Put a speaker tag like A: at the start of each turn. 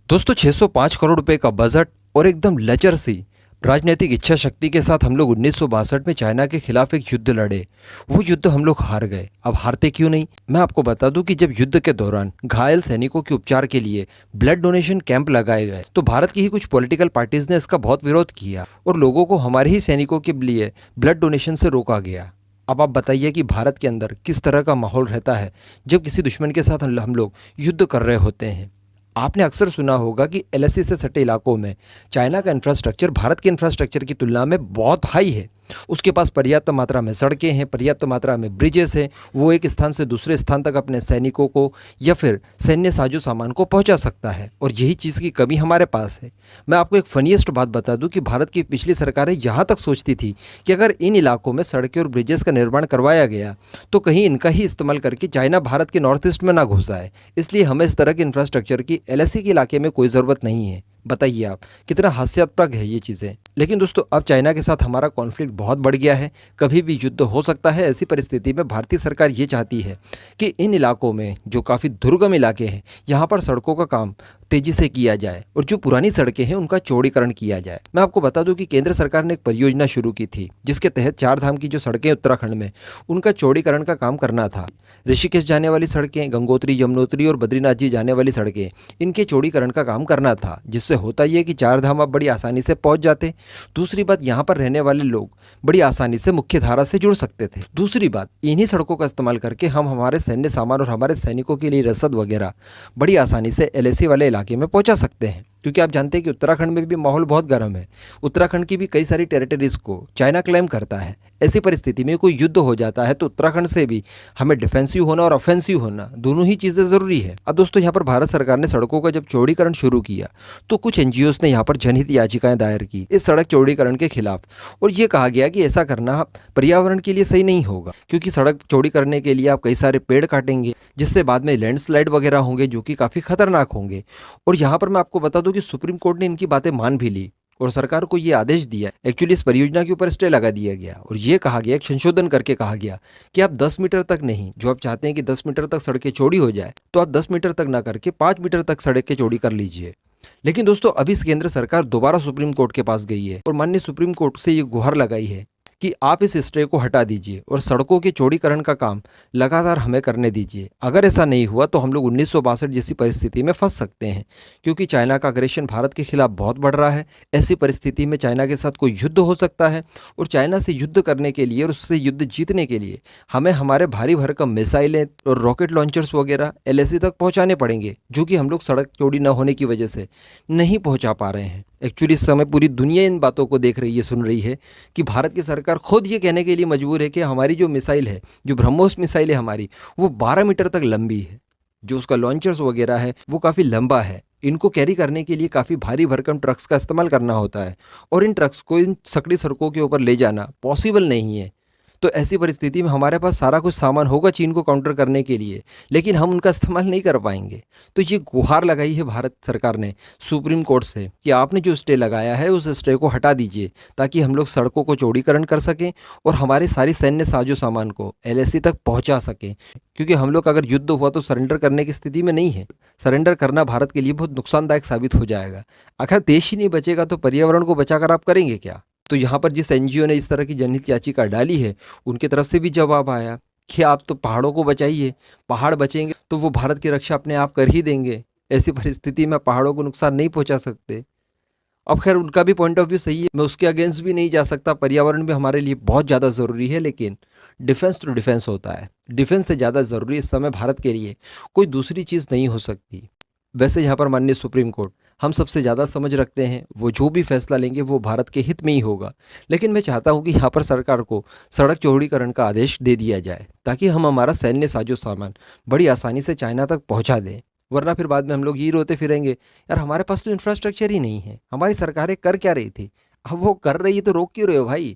A: दोस्तों 605 करोड़ रुपए का बजट और एकदम लचर सी राजनीतिक इच्छा शक्ति के साथ हम लोग 1962 में चाइना के खिलाफ एक युद्ध लड़े। वो युद्ध हम लोग हार गए। अब हारते क्यों नहीं, मैं आपको बता दूं कि जब युद्ध के दौरान घायल सैनिकों के उपचार के लिए ब्लड डोनेशन कैंप लगाए गए तो भारत की ही कुछ पॉलिटिकल पार्टीज ने इसका बहुत विरोध किया और लोगों को हमारे ही सैनिकों के लिए ब्लड डोनेशन से रोका गया। अब आप बताइए कि भारत के अंदर किस तरह का माहौल रहता है जब किसी दुश्मन के साथ हम लोग युद्ध कर रहे होते हैं। आपने अक्सर सुना होगा कि एलएसी से सटे इलाकों में चाइना का इंफ्रास्ट्रक्चर भारत के इंफ्रास्ट्रक्चर की तुलना में बहुत हाई है। उसके पास पर्याप्त मात्रा में सड़कें हैं, पर्याप्त मात्रा में ब्रिजेस हैं। वो एक स्थान से दूसरे स्थान तक अपने सैनिकों को या फिर सैन्य साजो सामान को पहुंचा सकता है और यही चीज़ की कमी हमारे पास है। मैं आपको एक फनीएस्ट बात बता दूं कि भारत की पिछली सरकारें यहाँ तक सोचती थी कि अगर इन इलाकों में सड़कें और ब्रिजेस का निर्माण करवाया गया तो कहीं इनका ही इस्तेमाल करके चाइना भारत के नॉर्थ ईस्ट में ना घुस आए। इसलिए हमें इस तरह के इंफ्रास्ट्रक्चर की एलएसी के इलाके में कोई ज़रूरत नहीं है। बताइए आप, कितना हास्यास्पद है ये चीज़ें। लेकिन दोस्तों अब चाइना के साथ हमारा कॉन्फ्लिक्ट बहुत बढ़ गया है, कभी भी युद्ध हो सकता है। ऐसी परिस्थिति में भारतीय सरकार ये चाहती है कि इन इलाकों में जो काफ़ी दुर्गम इलाके हैं यहाँ पर सड़कों का काम तेजी से किया जाए और जो पुरानी सड़कें हैं उनका चौड़ीकरण किया जाए। मैं आपको बता दूं कि केंद्र सरकार ने एक परियोजना शुरू की थी जिसके तहत 4 धाम की जो सड़कें उत्तराखंड में उनका चौड़ीकरण का काम करना था। ऋषिकेश जाने वाली सड़कें, गंगोत्री, यमुनोत्री और बद्रीनाथ जी जाने वाली सड़कें, इनके चौड़ीकरण का काम करना था, जिससे होता यह कि 4 धाम आप बड़ी आसानी से पहुंच जाते। दूसरी बात, यहाँ पर रहने वाले लोग बड़ी आसानी से मुख्य धारा से जुड़ सकते थे। दूसरी बात, इन्हीं सड़कों का इस्तेमाल करके हम हमारे सैन्य सामान और हमारे सैनिकों के लिए रसद वगैरह बड़ी आसानी से एलएसी वाले इलाके में पहुंचा सकते हैं, क्योंकि आप जानते हैं कि उत्तराखंड में भी माहौल बहुत गर्म है। उत्तराखंड की भी कई सारी टेरिटरीज को चाइना क्लेम करता है। ऐसी परिस्थिति में कोई युद्ध हो जाता है तो उत्तराखंड से भी हमें डिफेंसिव होना और ऑफेंसिव होना दोनों ही चीज़ें ज़रूरी है। अब दोस्तों यहाँ पर भारत सरकार ने सड़कों का जब चौड़ीकरण शुरू किया तो कुछ एनजीओस ने यहाँ पर जनहित याचिकाएं दायर की इस सड़क चौड़ीकरण के खिलाफ, और ये कहा गया कि ऐसा करना पर्यावरण के लिए सही नहीं होगा, क्योंकि सड़क चौड़ी करने के लिए आप कई सारे पेड़ काटेंगे जिससे बाद में लैंडस्लाइड वगैरह होंगे जो कि काफ़ी खतरनाक होंगे। और यहाँ पर मैं आपको बता दूं कि सुप्रीम कोर्ट ने इनकी बातें मान भी ली और सरकार को ये आदेश दिया। एक्चुअली इस परियोजना के ऊपर स्टे लगा दिया गया और ये कहा गया, एक संशोधन करके कहा गया कि आप 10 मीटर तक नहीं, जो आप चाहते हैं कि 10 मीटर तक सड़कें चौड़ी हो जाए तो आप 10 मीटर तक ना करके 5 मीटर तक सड़कें चौड़ी कर लीजिए। लेकिन दोस्तों अभी केंद्र सरकार दोबारा सुप्रीम कोर्ट के पास गई है और माननीय सुप्रीम कोर्ट से ये गुहार लगाई है कि आप इस स्टे को हटा दीजिए और सड़कों के चौड़ीकरण का काम लगातार हमें करने दीजिए। अगर ऐसा नहीं हुआ तो हम लोग 1962 जैसी परिस्थिति में फंस सकते हैं, क्योंकि चाइना का अग्रेशन भारत के खिलाफ बहुत बढ़ रहा है। ऐसी परिस्थिति में चाइना के साथ कोई युद्ध हो सकता है और चाइना से युद्ध करने के लिए और उससे युद्ध जीतने के लिए हमें हमारे भारी भरकम मिसाइलें और रॉकेट लॉन्चर्स वगैरह एलएसी तक पहुँचाने पड़ेंगे, जो कि हम लोग सड़क चौड़ी न होने की वजह से नहीं पहुँचा पा रहे हैं। एक्चुअली इस समय पूरी दुनिया इन बातों को देख रही है, सुन रही है कि भारत की सरकार खुद ये कहने के लिए मजबूर है कि हमारी जो मिसाइल है, जो ब्रह्मोस मिसाइल है हमारी, वो 12 मीटर तक लंबी है। जो उसका लॉन्चर्स वगैरह है वो काफ़ी लंबा है। इनको कैरी करने के लिए काफ़ी भारी भरकम ट्रक्स का इस्तेमाल करना होता है और इन ट्रक्स को इन सकड़ी सड़कों के ऊपर ले जाना पॉसिबल नहीं है। तो ऐसी परिस्थिति में हमारे पास सारा कुछ सामान होगा चीन को काउंटर करने के लिए, लेकिन हम उनका इस्तेमाल नहीं कर पाएंगे। तो ये गुहार लगाई है भारत सरकार ने सुप्रीम कोर्ट से कि आपने जो स्टे लगाया है उस स्टे को हटा दीजिए, ताकि हम लोग सड़कों को चौड़ीकरण कर सकें और हमारे सारी सैन्य साजो सामान को एलएसी तक पहुंचा सकें। क्योंकि हम लोग अगर युद्ध हुआ तो सरेंडर करने की स्थिति में नहीं है। सरेंडर करना भारत के लिए बहुत नुकसानदायक साबित हो जाएगा। अगर देश ही नहीं बचेगा तो पर्यावरण को बचाकर आप करेंगे क्या। तो यहाँ पर जिस एनजीओ ने इस तरह की जनहित याचिका डाली है उनकी तरफ से भी जवाब आया कि आप तो पहाड़ों को बचाइए, पहाड़ बचेंगे तो वो भारत की रक्षा अपने आप कर ही देंगे। ऐसी परिस्थिति में पहाड़ों को नुकसान नहीं पहुँचा सकते। अब खैर उनका भी पॉइंट ऑफ व्यू सही है, मैं उसके अगेंस्ट भी नहीं जा सकता। पर्यावरण भी हमारे लिए बहुत ज़्यादा ज़रूरी है, लेकिन डिफेंस तो डिफेंस होता है। डिफेंस से ज़्यादा ज़रूरी इस समय भारत के लिए कोई दूसरी चीज़ नहीं हो सकती। वैसे यहाँ पर माननीय सुप्रीम कोर्ट हम सबसे ज़्यादा समझ रखते हैं, वो जो भी फैसला लेंगे वो भारत के हित में ही होगा। लेकिन मैं चाहता हूँ कि यहाँ पर सरकार को सड़क चौड़ीकरण का आदेश दे दिया जाए, ताकि हम हमारा सैन्य साजो सामान बड़ी आसानी से चाइना तक पहुँचा दें। वरना फिर बाद में हम लोग ये रोते फिरेंगे, यार हमारे पास तो इंफ्रास्ट्रक्चर ही नहीं है, हमारी सरकारें कर क्या रही थी, अब वो कर रही है तो रोक क्यों रहे हो भाई।